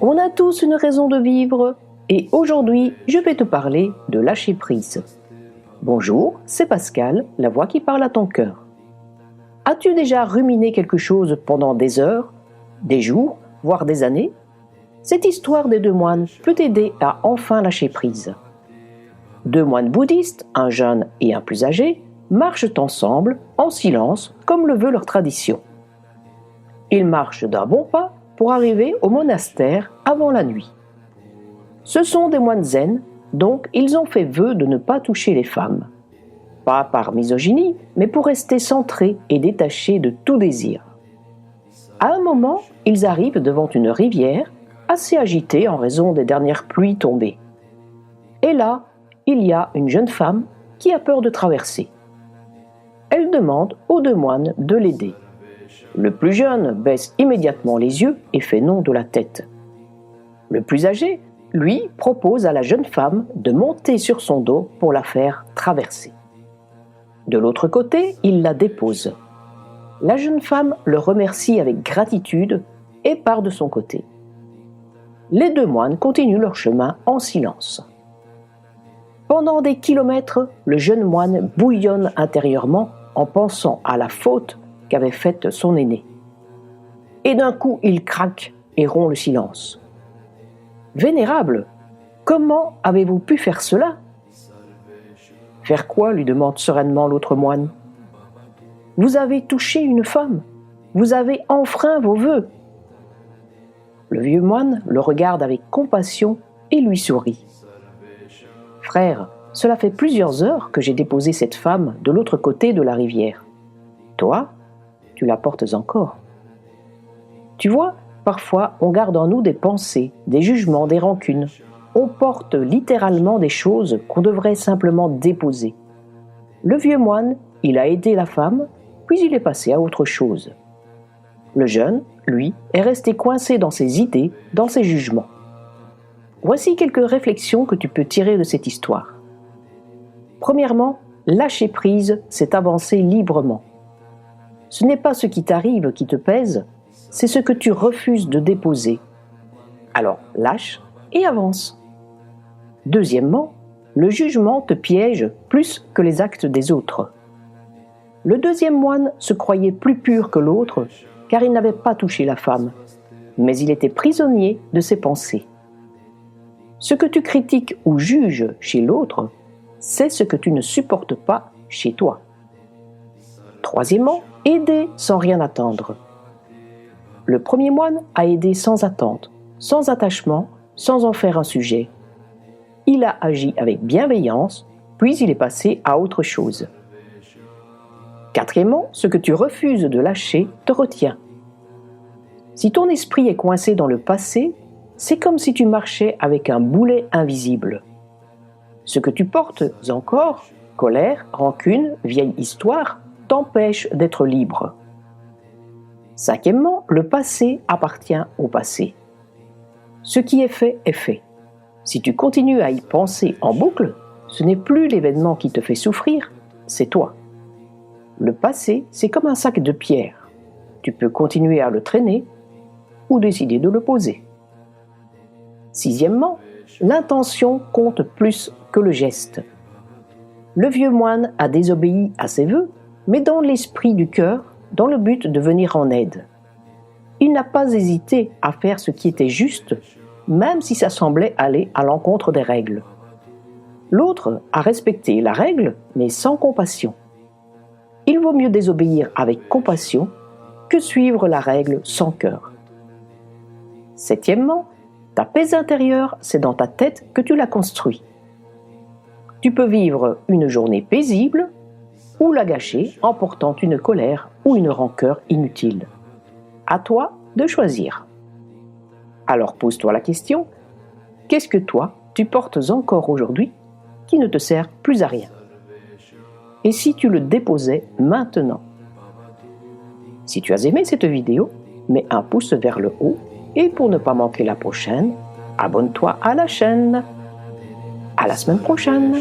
On a tous une raison de vivre et aujourd'hui, je vais te parler de lâcher prise. Bonjour, c'est Pascal, la voix qui parle à ton cœur. As-tu déjà ruminé quelque chose pendant des heures, des jours, voire des années? Cette histoire des deux moines peut t'aider à enfin lâcher prise. Deux moines bouddhistes, un jeune et un plus âgé, marchent ensemble, en silence, comme le veut leur tradition. Ils marchent d'un bon pas pour arriver au monastère avant la nuit. Ce sont des moines zen, donc ils ont fait vœu de ne pas toucher les femmes. Pas par misogynie, mais pour rester centrés et détachés de tout désir. À un moment, ils arrivent devant une rivière, assez agitée en raison des dernières pluies tombées. Et là, il y a une jeune femme qui a peur de traverser. Elle demande aux deux moines de l'aider. Le plus jeune baisse immédiatement les yeux et fait non de la tête. Le plus âgé, lui, propose à la jeune femme de monter sur son dos pour la faire traverser. De l'autre côté, il la dépose. La jeune femme le remercie avec gratitude et part de son côté. Les deux moines continuent leur chemin en silence. Pendant des kilomètres, le jeune moine bouillonne intérieurement en pensant à la faute qu'avait faite son aîné. Et d'un coup, il craque et rompt le silence. « Vénérable, comment avez-vous pu faire cela ?» « Faire quoi ?» lui demande sereinement l'autre moine. « Vous avez touché une femme, vous avez enfreint vos vœux. » Le vieux moine le regarde avec compassion et lui sourit. « Frère, cela fait plusieurs heures que j'ai déposé cette femme de l'autre côté de la rivière. Toi, tu la portes encore. Tu vois, parfois on garde en nous des pensées, des jugements, des rancunes. On porte littéralement des choses qu'on devrait simplement déposer. Le vieux moine, il a aidé la femme, puis il est passé à autre chose. Le jeune, lui, est resté coincé dans ses idées, dans ses jugements. Voici quelques réflexions que tu peux tirer de cette histoire. Premièrement, lâcher prise, c'est avancer librement. Ce n'est pas ce qui t'arrive qui te pèse, c'est ce que tu refuses de déposer. Alors lâche et avance. Deuxièmement, le jugement te piège plus que les actes des autres. Le deuxième moine se croyait plus pur que l'autre car il n'avait pas touché la femme, mais il était prisonnier de ses pensées. Ce que tu critiques ou juges chez l'autre, c'est ce que tu ne supportes pas chez toi. Troisièmement, aider sans rien attendre. Le premier moine a aidé sans attente, sans attachement, sans en faire un sujet. Il a agi avec bienveillance, puis il est passé à autre chose. Quatrièmement, ce que tu refuses de lâcher te retient. Si ton esprit est coincé dans le passé, c'est comme si tu marchais avec un boulet invisible. Ce que tu portes encore, colère, rancune, vieille histoire, t'empêche d'être libre. Cinquièmement, le passé appartient au passé. Ce qui est fait est fait. Si tu continues à y penser en boucle, ce n'est plus l'événement qui te fait souffrir, c'est toi. Le passé, c'est comme un sac de pierres. Tu peux continuer à le traîner ou décider de le poser. Sixièmement, l'intention compte plus que le geste. Le vieux moine a désobéi à ses vœux, mais dans l'esprit du cœur, dans le but de venir en aide. Il n'a pas hésité à faire ce qui était juste, même si ça semblait aller à l'encontre des règles. L'autre a respecté la règle, mais sans compassion. Il vaut mieux désobéir avec compassion que suivre la règle sans cœur. Septièmement, ta paix intérieure, c'est dans ta tête que tu la construis. Tu peux vivre une journée paisible ou la gâcher en portant une colère ou une rancœur inutile. À toi de choisir. Alors pose-toi la question, qu'est-ce que toi, tu portes encore aujourd'hui qui ne te sert plus à rien? Et si tu le déposais maintenant? Si tu as aimé cette vidéo, mets un pouce vers le haut et pour ne pas manquer la prochaine, abonne-toi à la chaîne. À la semaine prochaine!